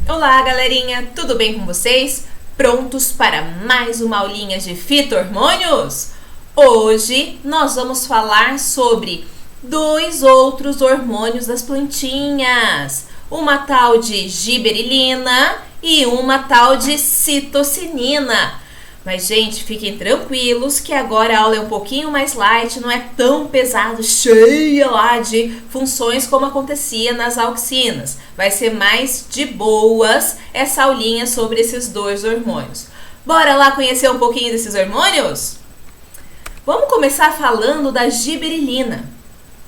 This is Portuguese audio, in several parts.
Olá, galerinha! Tudo bem com vocês? Prontos para mais uma aulinha de fito-hormônios? Hoje nós vamos falar sobre dois outros hormônios das plantinhas. Uma tal de giberelina e uma tal de citocinina. Mas, gente, fiquem tranquilos que agora a aula é um pouquinho mais light, não é tão pesado, cheia lá de funções como acontecia nas auxinas. Vai ser mais de boas essa aulinha sobre esses dois hormônios. Bora lá conhecer um pouquinho desses hormônios? Vamos começar falando da giberelina.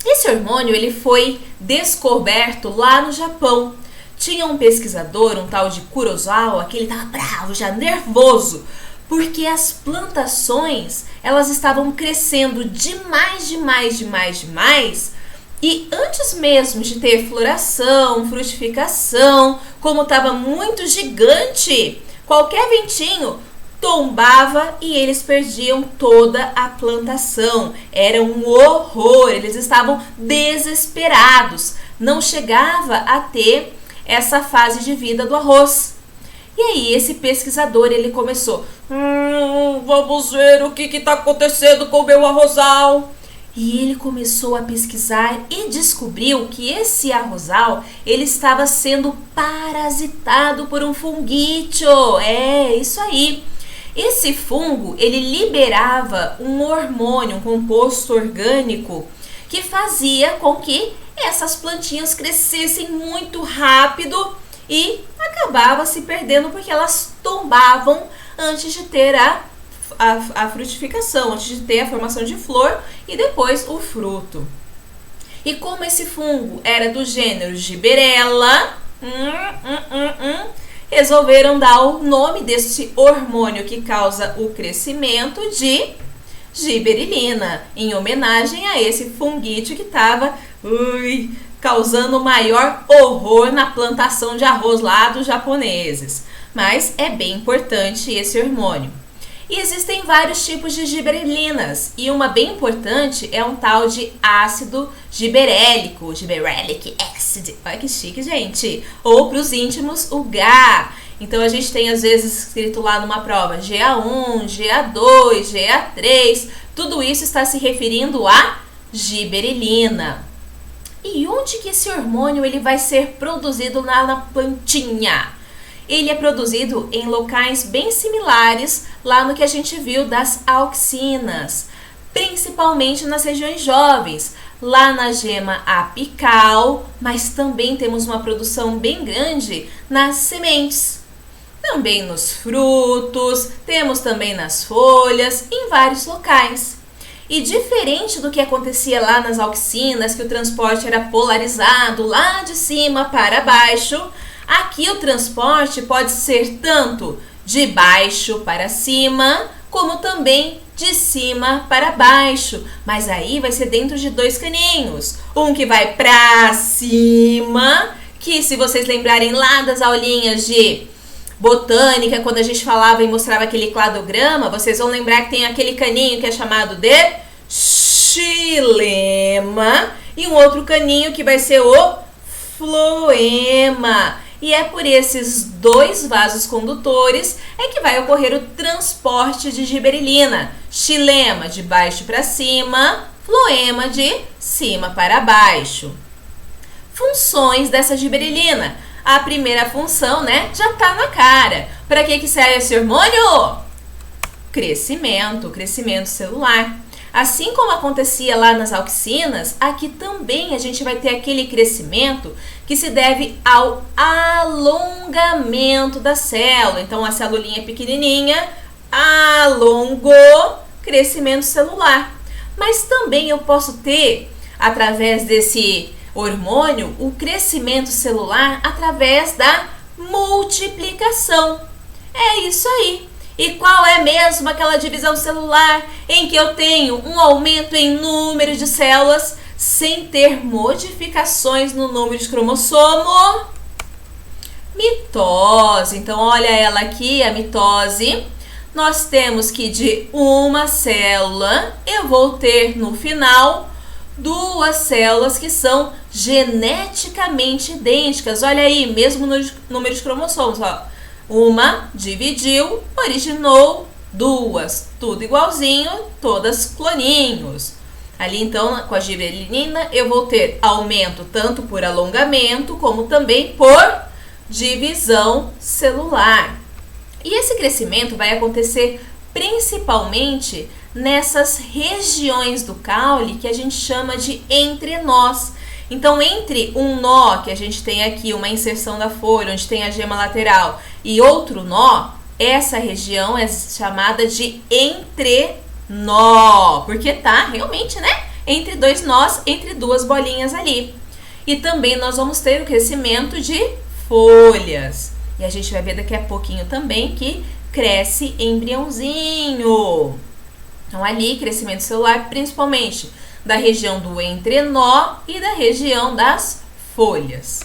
Esse hormônio ele foi descoberto lá no Japão. Tinha um pesquisador, um tal de Kurosawa, que ele estava bravo, já nervoso, porque as plantações, elas estavam crescendo demais, e antes mesmo de ter floração, frutificação, como estava muito gigante, qualquer ventinho tombava e eles perdiam toda a plantação. Era um horror, eles estavam desesperados, não chegava a ter essa fase de vida do arroz. E aí esse pesquisador, ele começou, vamos ver o que está acontecendo com o meu arrozal. E ele começou a pesquisar e descobriu que esse arrozal, ele estava sendo parasitado por um fungício. É, isso aí. Esse fungo, ele liberava um hormônio, um composto orgânico, que fazia com que essas plantinhas crescessem muito rápido e acabava se perdendo porque elas tombavam antes de ter a frutificação, antes de ter a formação de flor e depois o fruto. E como esse fungo era do gênero Gibberella, resolveram dar o nome desse hormônio que causa o crescimento de giberelina, em homenagem a esse fungício que estava causando maior horror na plantação de arroz lá dos japoneses. Mas é bem importante esse hormônio. E existem vários tipos de giberelinas, e uma bem importante é um tal de ácido giberélico, gibberellic acid. Olha que chique, gente! Ou para os íntimos, o GA. Então a gente tem às vezes escrito lá numa prova GA1, GA2, GA3, tudo isso está se referindo a giberelina. E onde que esse hormônio ele vai ser produzido lá na plantinha? Ele é produzido em locais bem similares lá no que a gente viu das auxinas, principalmente nas regiões jovens, lá na gema apical, mas também temos uma produção bem grande nas sementes. Também nos frutos, temos também nas folhas, em vários locais. E diferente do que acontecia lá nas auxinas, que o transporte era polarizado lá de cima para baixo, aqui o transporte pode ser tanto de baixo para cima, como também de cima para baixo. Mas aí vai ser dentro de dois caninhos. Um que vai para cima, que se vocês lembrarem lá das aulinhas de botânica, quando a gente falava e mostrava aquele cladograma, vocês vão lembrar que tem aquele caninho que é chamado de xilema e um outro caninho que vai ser o floema. E é por esses dois vasos condutores é que vai ocorrer o transporte de giberelina. Xilema de baixo para cima, floema de cima para baixo. Funções dessa giberelina. A primeira função, já tá na cara. Para que serve esse hormônio? Crescimento celular. Assim como acontecia lá nas auxinas, aqui também a gente vai ter aquele crescimento que se deve ao alongamento da célula. Então, a celulinha pequenininha alongou, crescimento celular. Mas também eu posso ter, através desse hormônio, o crescimento celular através da multiplicação. É isso aí. E qual é mesmo aquela divisão celular em que eu tenho um aumento em número de células sem ter modificações no número de cromossomo? Mitose. Então, olha ela aqui, a mitose. Nós temos que de uma célula eu vou ter no final duas células que são geneticamente idênticas. Olha aí, mesmo número de cromossomos, ó. Uma dividiu, originou duas. Tudo igualzinho, todas cloninhos. Ali, então, com a gibberellina, eu vou ter aumento tanto por alongamento, como também por divisão celular. E esse crescimento vai acontecer principalmente nessas regiões do caule que a gente chama de entrenós. Então, entre um nó, que a gente tem aqui uma inserção da folha, onde tem a gema lateral, e outro nó, essa região é chamada de entrenó, porque tá realmente, né, entre dois nós, entre duas bolinhas ali. E também nós vamos ter o crescimento de folhas. E a gente vai ver daqui a pouquinho também que cresce embriãozinho. Então, ali, crescimento celular, principalmente da região do entrenó e da região das folhas.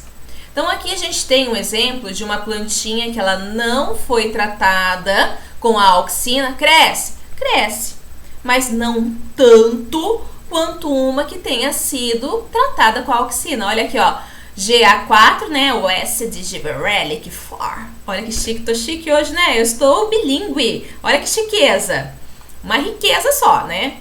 Então, aqui a gente tem um exemplo de uma plantinha que ela não foi tratada com a auxina. Cresce? Cresce, mas não tanto quanto uma que tenha sido tratada com a auxina. Olha aqui, ó, GA4, né, o S de gibberellic 4. Olha que chique, tô chique hoje, né? Eu estou bilíngue. Olha que chiqueza. Uma riqueza só, né?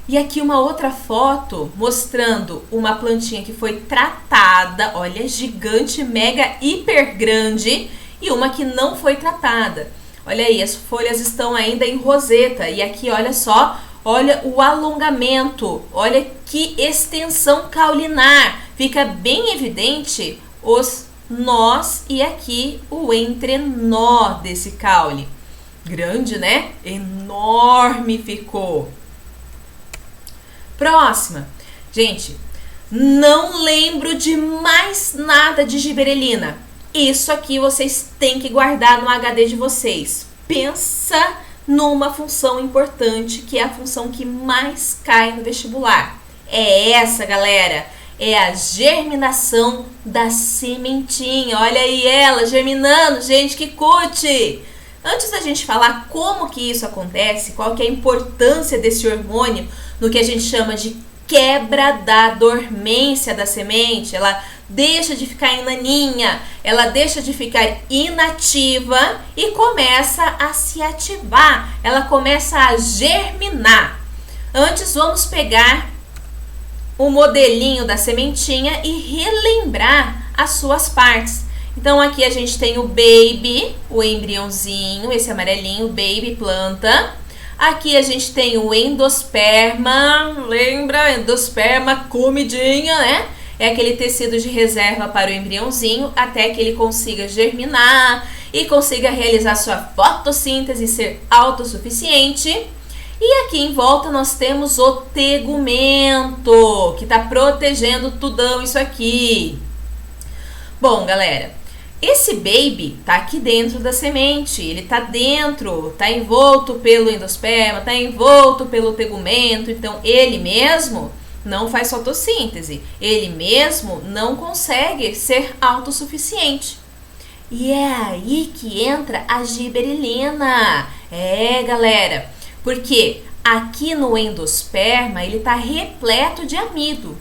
E aqui uma outra foto mostrando uma plantinha que foi tratada, olha, gigante, mega, hiper grande, e uma que não foi tratada. Olha aí, as folhas estão ainda em roseta, e aqui, olha só, olha o alongamento, olha que extensão caulinar, fica bem evidente os nós e aqui o entrenó desse caule. Grande, né? Enorme ficou. Próxima. Gente, não lembro de mais nada de gibberellina. Isso aqui vocês têm que guardar no HD de vocês. Pensa numa função importante, que é a função que mais cai no vestibular. É essa, galera. É a germinação da sementinha. Olha aí ela germinando, gente, que cute! Antes da gente falar como que isso acontece, qual que é a importância desse hormônio no que a gente chama de quebra da dormência da semente, ela deixa de ficar inaninha, ela deixa de ficar inativa e começa a se ativar, ela começa a germinar. Antes vamos pegar o modelinho da sementinha e relembrar as suas partes. Então aqui a gente tem o baby, o embriãozinho, esse amarelinho, baby, planta. Aqui a gente tem o endosperma, lembra? Endosperma, comidinha, né? É aquele tecido de reserva para o embriãozinho até que ele consiga germinar e consiga realizar sua fotossíntese e ser autossuficiente. E aqui em volta nós temos o tegumento, que está protegendo tudão isso aqui. Bom, galera, esse baby tá aqui dentro da semente, ele tá dentro, tá envolto pelo endosperma, tá envolto pelo tegumento, então ele mesmo não faz fotossíntese, ele mesmo não consegue ser autossuficiente. E é aí que entra a gibberellina. É, galera, porque aqui no endosperma ele tá repleto de amido.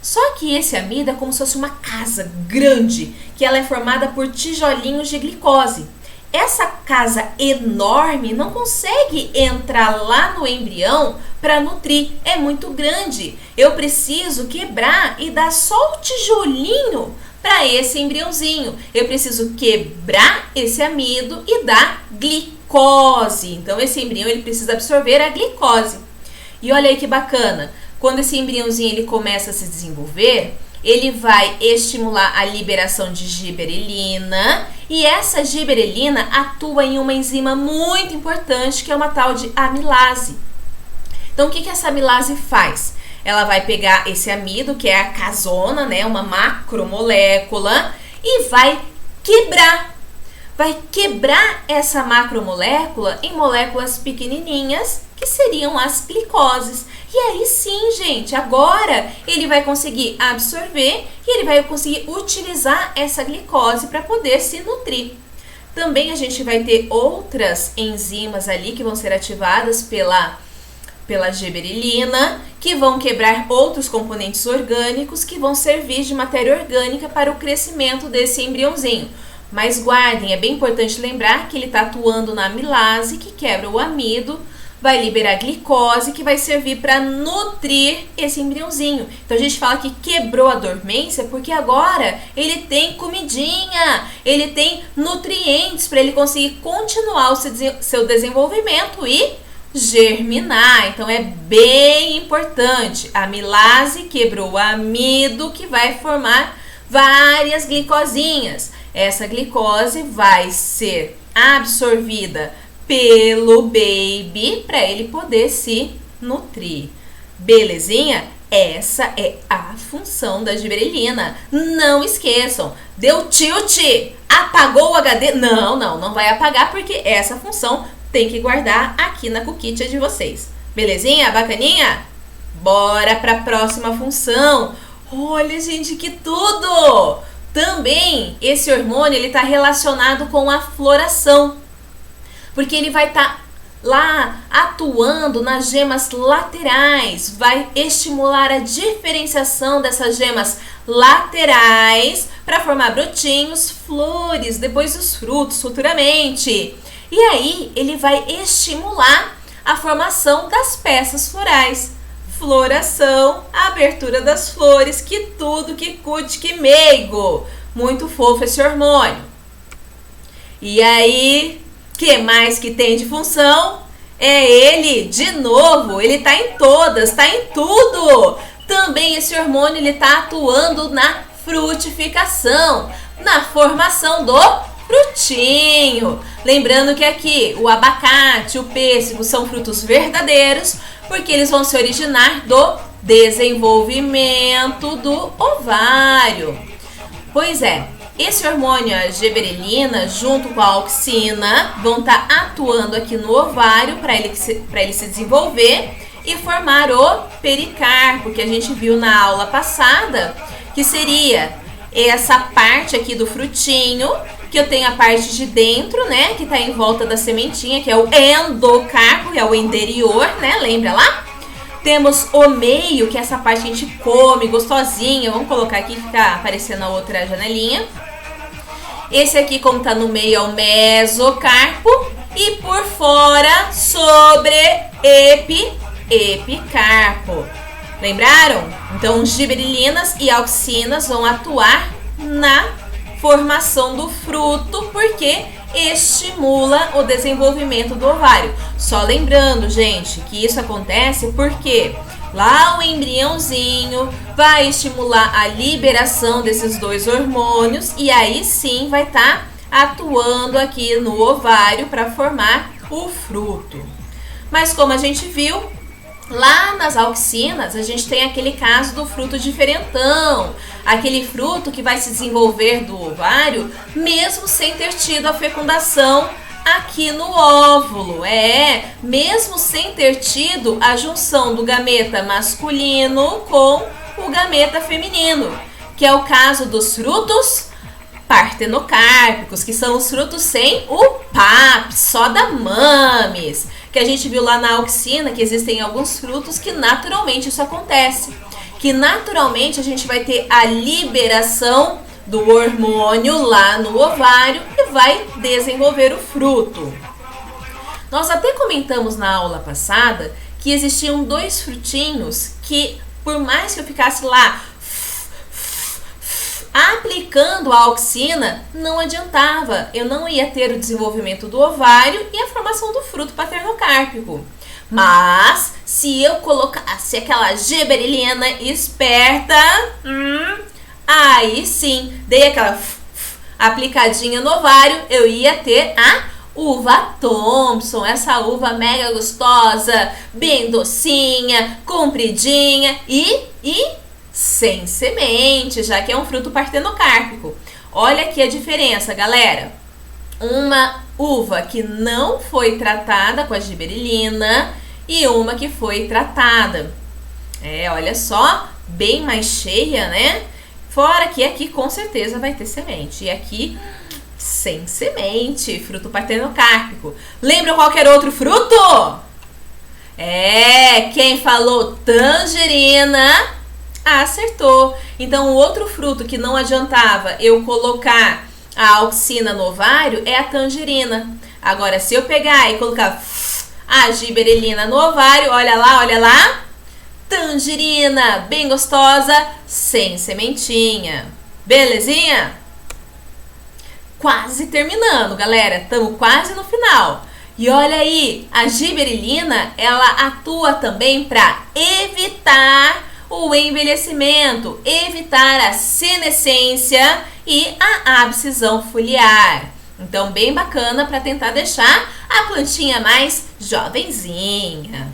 Só que esse amido é como se fosse uma casa grande, que ela é formada por tijolinhos de glicose. Essa casa enorme não consegue entrar lá no embrião para nutrir, é muito grande. Eu preciso quebrar e dar só o tijolinho para esse embriãozinho. Eu preciso quebrar esse amido e dar glicose. Então esse embrião ele precisa absorver a glicose. E olha aí que bacana. Quando esse embriãozinho ele começa a se desenvolver, ele vai estimular a liberação de gibberellina e essa gibberellina atua em uma enzima muito importante que é uma tal de amilase. Então, o que essa amilase faz? Ela vai pegar esse amido, que é a casona, né, uma macromolécula, e vai quebrar. Vai quebrar essa macromolécula em moléculas pequenininhas, que seriam as glicoses. E aí sim, gente, agora ele vai conseguir absorver e ele vai conseguir utilizar essa glicose para poder se nutrir. Também a gente vai ter outras enzimas ali que vão ser ativadas pela pela gibberellina, que vão quebrar outros componentes orgânicos que vão servir de matéria orgânica para o crescimento desse embriãozinho. Mas guardem, é bem importante lembrar que ele está atuando na amilase, que quebra o amido, vai liberar glicose, que vai servir para nutrir esse embriãozinho. Então a gente fala que quebrou a dormência porque agora ele tem comidinha, ele tem nutrientes para ele conseguir continuar o seu desenvolvimento e germinar. Então é bem importante. A amilase quebrou o amido, que vai formar várias glicosinhas. Essa glicose vai ser absorvida pelo baby para ele poder se nutrir. Belezinha? Essa é a função da gibberellina. Não esqueçam. Deu tilt? Apagou o HD? Não vai apagar, porque essa função tem que guardar aqui na Cookietia de vocês. Belezinha? Bacaninha? Bora para a próxima função. Olha, gente, que tudo! Também esse hormônio ele está relacionado com a floração, porque ele vai estar lá atuando nas gemas laterais, vai estimular a diferenciação dessas gemas laterais para formar brotinhos, flores, depois os frutos futuramente. E aí ele vai estimular a formação das peças florais. Floração, abertura das flores, que tudo, que cude, que meigo. Muito fofo esse hormônio. E aí, que mais que tem de função? É ele, de novo, ele tá em todas, tá em tudo. Também esse hormônio, ele tá atuando na frutificação, na formação do frutinho. Lembrando que aqui o abacate, o pêssego são frutos verdadeiros, porque eles vão se originar do desenvolvimento do ovário. Pois é, esse hormônio, a gibberellina, junto com a auxina, vão estar atuando aqui no ovário para ele se desenvolver e formar o pericarpo, que a gente viu na aula passada, que seria essa parte aqui do frutinho, que eu tenho a parte de dentro, né, que tá em volta da sementinha, que é o endocarpo, que é o interior, né, lembra lá? Temos o meio, que é essa parte que a gente come, gostosinha. Vamos colocar aqui, fica aparecendo a outra janelinha. Esse aqui, como tá no meio, é o mesocarpo. E por fora, sobre epicarpo. Lembraram? Então, gibberellinas e auxinas vão atuar na formação do fruto, porque estimula o desenvolvimento do ovário. Só lembrando, gente, que isso acontece porque lá o embriãozinho vai estimular a liberação desses dois hormônios e aí sim vai estar atuando aqui no ovário para formar o fruto. Mas como a gente viu, lá nas auxinas, a gente tem aquele caso do fruto diferentão, aquele fruto que vai se desenvolver do ovário, mesmo sem ter tido a fecundação aqui no óvulo. Mesmo sem ter tido a junção do gameta masculino com o gameta feminino, que é o caso dos frutos partenocárpicos, que são os frutos sem o PAP, só da mames, que a gente viu lá na auxina, que existem alguns frutos que naturalmente isso acontece, que naturalmente a gente vai ter a liberação do hormônio lá no ovário e vai desenvolver o fruto. Nós até comentamos na aula passada que existiam dois frutinhos que, por mais que eu ficasse lá aplicando a auxina, não adiantava. Eu não ia ter o desenvolvimento do ovário e a formação do fruto paternocárpico. Mas, se eu colocasse aquela gibberellina esperta, aí sim, dei aquela aplicadinha no ovário, eu ia ter a uva Thompson, essa uva mega gostosa, bem docinha, compridinha e sem semente, já que é um fruto partenocárpico. Olha aqui a diferença, galera. Uma uva que não foi tratada com a gibberellina e uma que foi tratada. Olha só, bem mais cheia, né? Fora que aqui com certeza vai ter semente. E aqui sem semente, fruto partenocárpico. Lembra qualquer outro fruto? Quem falou tangerina acertou. Então, o outro fruto que não adiantava eu colocar a auxina no ovário é a tangerina. Agora, se eu pegar e colocar a giberelina no ovário, olha lá, tangerina, bem gostosa, sem sementinha. Belezinha? Quase terminando, galera. Estamos quase no final. E olha aí, a giberelina, ela atua também para evitar o envelhecimento, evitar a senescência e a abscisão foliar. Então, bem bacana para tentar deixar a plantinha mais jovenzinha.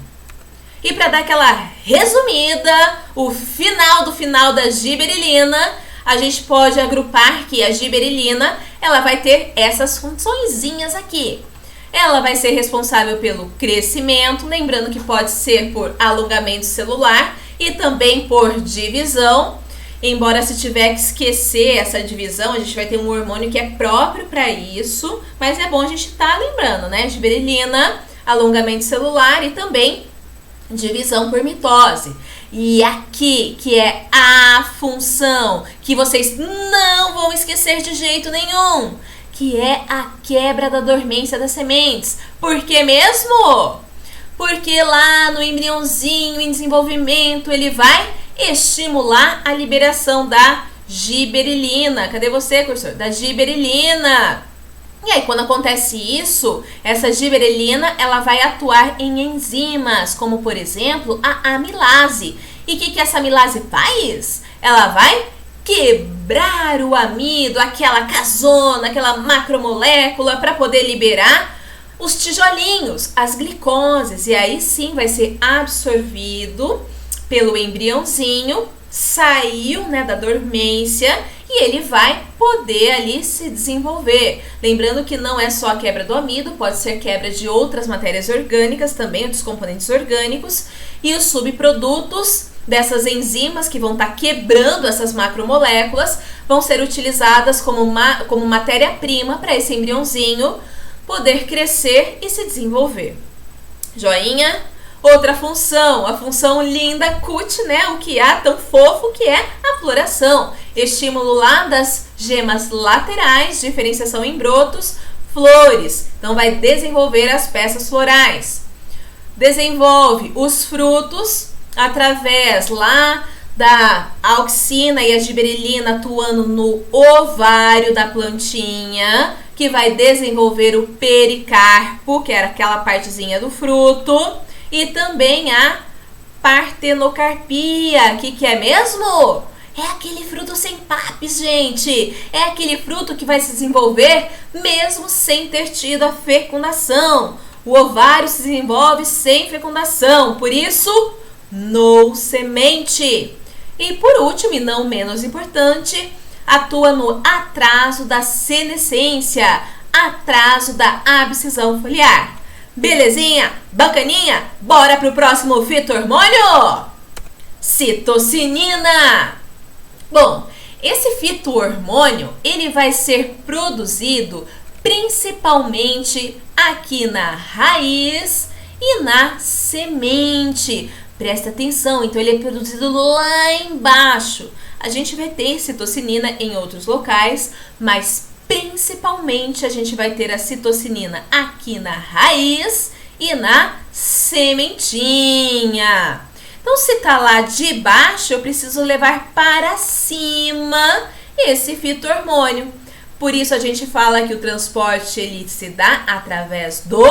E para dar aquela resumida, o final do final da giberelina, a gente pode agrupar que a giberelina, ela vai ter essas funçõezinhas aqui. Ela vai ser responsável pelo crescimento, lembrando que pode ser por alongamento celular e também por divisão. Embora se tiver que esquecer essa divisão, a gente vai ter um hormônio que é próprio para isso, mas é bom a gente estar lembrando, né? Giberelina, alongamento celular e também divisão por mitose. E aqui, que é a função que vocês não vão esquecer de jeito nenhum, que é a quebra da dormência das sementes. Por que mesmo? Porque lá no embriãozinho em desenvolvimento ele vai estimular a liberação da giberelina. Cadê você, cursor? Da giberelina. E aí, quando acontece isso, essa giberelina, ela vai atuar em enzimas, como por exemplo, a amilase. E o que essa amilase faz? Ela vai quebrar o amido, aquela casona, aquela macromolécula, para poder liberar os tijolinhos, as glicoses. E aí sim vai ser absorvido pelo embriãozinho, saiu, né, da dormência e ele vai poder ali se desenvolver. Lembrando que não é só a quebra do amido, pode ser quebra de outras matérias orgânicas também, dos componentes orgânicos, e os subprodutos dessas enzimas que vão estar quebrando essas macromoléculas vão ser utilizadas como matéria-prima para esse embriãozinho poder crescer e se desenvolver. Joinha? Outra função, a função linda cut, né? O que há tão fofo que é a floração. Estímulo lá das gemas laterais, diferenciação em brotos, flores. Então vai desenvolver as peças florais. Desenvolve os frutos através lá da auxina e a giberelina atuando no ovário da plantinha, que vai desenvolver o pericarpo, que era aquela partezinha do fruto. E também a partenocarpia, que é mesmo? É aquele fruto sem papes, gente. É aquele fruto que vai se desenvolver mesmo sem ter tido a fecundação. O ovário se desenvolve sem fecundação, por isso, no semente. E por último, e não menos importante, atua no atraso da senescência, atraso da abscisão foliar. Belezinha? Bacaninha? Bora pro próximo fito-hormônio? Citocinina! Bom, esse fito-hormônio, ele vai ser produzido principalmente aqui na raiz e na semente. Presta atenção, então ele é produzido lá embaixo. A gente vai ter citocinina em outros locais, mas principalmente a gente vai ter a citocinina aqui na raiz e na sementinha. Então, se tá lá de baixo, eu preciso levar para cima esse fito-hormônio. Por isso a gente fala que o transporte ele se dá através do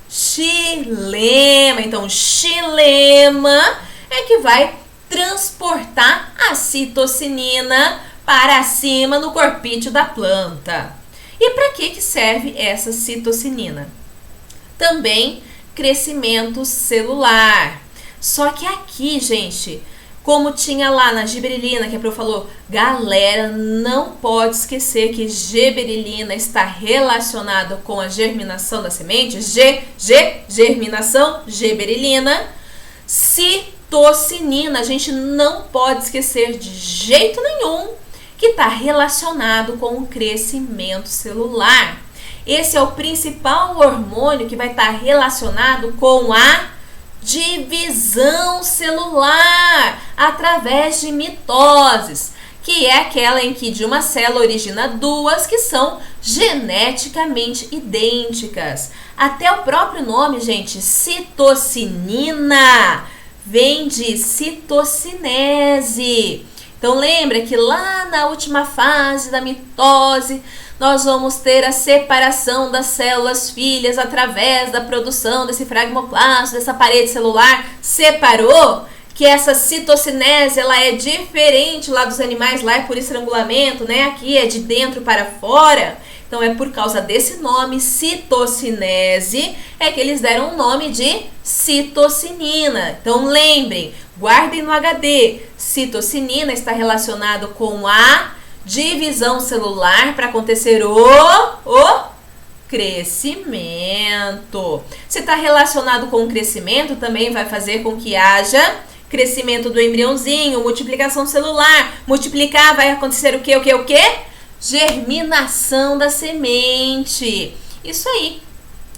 xilema. Então, o xilema é que vai transportar a citocinina para cima no corpício da planta. E para que serve essa citocinina? Também crescimento celular. Só que aqui, gente, como tinha lá na giberelina, que a Pro falou, galera, não pode esquecer que giberelina está relacionado com a germinação da semente, germinação, giberelina. Citocinina, a gente não pode esquecer de jeito nenhum que está relacionado com o crescimento celular. Esse é o principal hormônio que vai estar relacionado com a divisão celular através de mitoses, que é aquela em que de uma célula origina duas que são geneticamente idênticas. Até o próprio nome, gente, citocinina, vem de citocinese. Então lembra que lá na última fase da mitose, nós vamos ter a separação das células filhas através da produção desse fragmoplasto, dessa parede celular. Separou? Que essa citocinese, ela é diferente lá dos animais, lá é por estrangulamento, né? Aqui é de dentro para fora. Então é por causa desse nome, citocinese, é que eles deram o nome de citocinina. Então lembrem, guardem no HD, citocinina está relacionado com a divisão celular para acontecer o crescimento. Se está relacionado com o crescimento, também vai fazer com que haja crescimento do embriãozinho, multiplicação celular. Multiplicar vai acontecer o quê? Germinação da semente. Isso aí.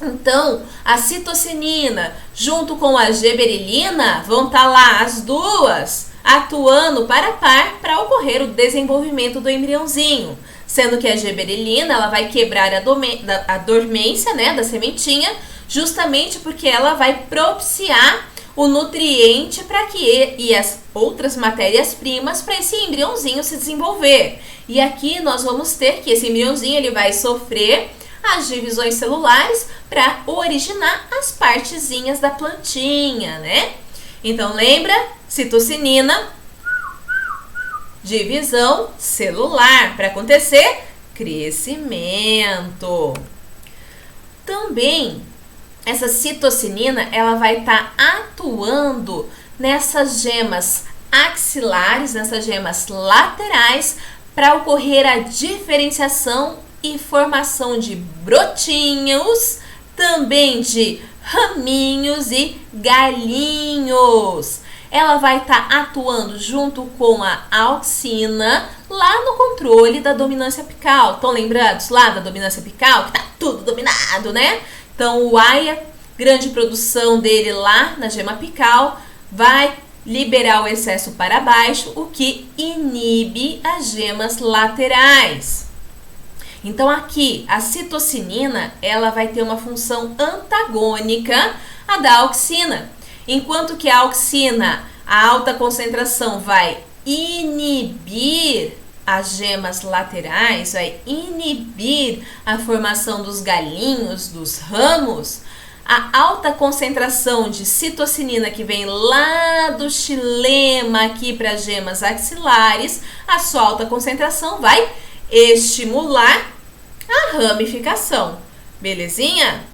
Então, a citocinina junto com a gibberellina vão estar lá as duas atuando para par para ocorrer o desenvolvimento do embriãozinho. Sendo que a gibberellina, ela vai quebrar a dormência, né, da sementinha, justamente porque ela vai propiciar o nutriente para que e as outras matérias-primas para esse embriãozinho se desenvolver. E aqui nós vamos ter que esse embriãozinho ele vai sofrer as divisões celulares para originar as partezinhas da plantinha, né? Então lembra? Citocinina, divisão celular para acontecer crescimento. Também essa citocinina, ela vai estar atuando nessas gemas axilares, nessas gemas laterais, para ocorrer a diferenciação e formação de brotinhos, também de raminhos e galhinhos. Ela vai estar atuando junto com a auxina lá no controle da dominância apical. Estão lembrados lá da dominância apical? Que tá tudo dominado, né? Então, o AIA, grande produção dele lá na gema apical, vai liberar o excesso para baixo, o que inibe as gemas laterais. Então, aqui, a citocinina, ela vai ter uma função antagônica à da auxina. Enquanto que a auxina, a alta concentração, vai inibir as gemas laterais, vai inibir a formação dos galhinhos, dos ramos, a alta concentração de citocinina que vem lá do xilema aqui para as gemas axilares, a sua alta concentração vai estimular a ramificação. Belezinha?